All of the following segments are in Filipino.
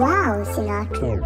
Wow, Sinatra.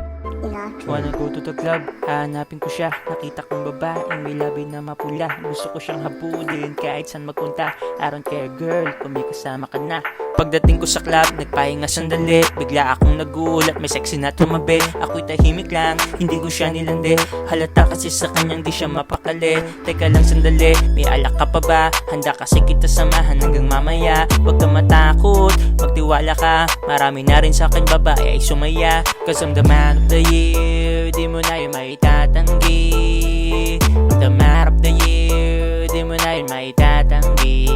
Wanna go to the club, hahanapin ko siya. Nakita kong babaeng may labi na mapula. Gusto ko siyang habulin kahit saan magpunta. I don't care girl, kung may kasama ka na. Pagdating ko sa club, nagpahinga sandali. Bigla akong nagulat, may sexy na tumabi. Ako'y tahimik lang, hindi ko siya nilandi. Halata kasi sa kanyang di siya mapakali. Teka lang sandali, may alak ka pa ba? Handa kasi kita samahan hanggang mamaya. Huwag ka matakot, magtiwala ka. Marami na rin sa akin babae ay sumaya. Cause I'm the man of the year, di mo na yun maitatanggi. I'm the man of the year, di mo na yun maitatanggi.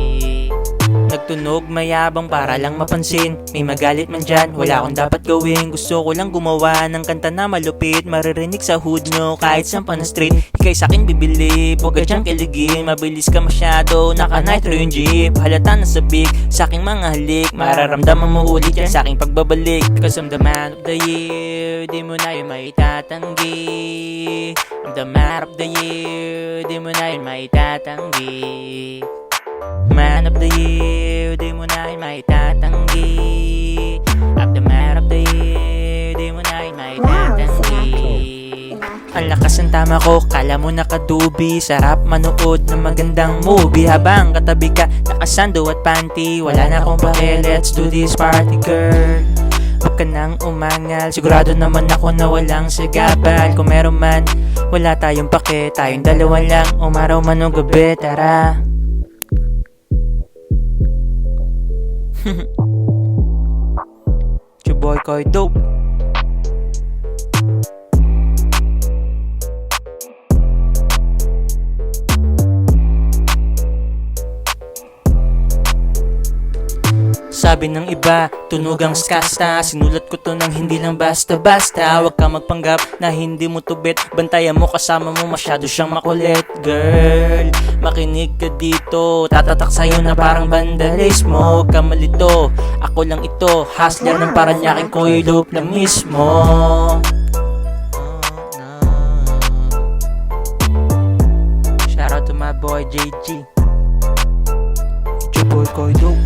Nagtunog mayabang para lang mapansin. May magalit man dyan, wala akong dapat gawin. Gusto ko lang gumawa ng kanta na malupit. Maririnig sa hood nyo kahit saan pa na street. Ika'y sa'kin bibili, huwag ka dyang kiligin. Mabilis ka masyado, naka-nitro yung jeep. Halata na sabik, sa'king mga halik. Mararamdaman mo ulit yan sa'king pagbabalik. Cause I'm the man of the year, di mo na yun maitatanggi. I'm the man of the year, di mo na yun maitatanggi. Man of the year, di mo na yun maitatanggi. I'm the man of the year, di mo na yun maitatanggi. Ang lakas ng tama ko, kala mo nakadubi. Sarap manood ng magandang movie habang katabi ka nakasando at panty. Wala na akong pake, let's do this party girl. Huwag ka nang umangal, sigurado naman ako na walang sigabal. Kung meron man, wala tayong pake. Tayong dalawa lang, umaraw man o gabi, tara. It's your boy Koy Dope. Sabi ng iba, tunog ang skasta. Sinulat ko to ng hindi lang basta-basta. Huwag ka magpanggap na hindi mo tubit. Bantayan mo kasama mo, masyado siyang makulit. Girl, makinig ka dito. Tatatak sa'yo na parang vandalismo. Huwag ka malito, ako lang ito. Hustler ng Parañaque, Koy Dope na mismo. Shout out to my boy JG. It's your boy Koy Dope.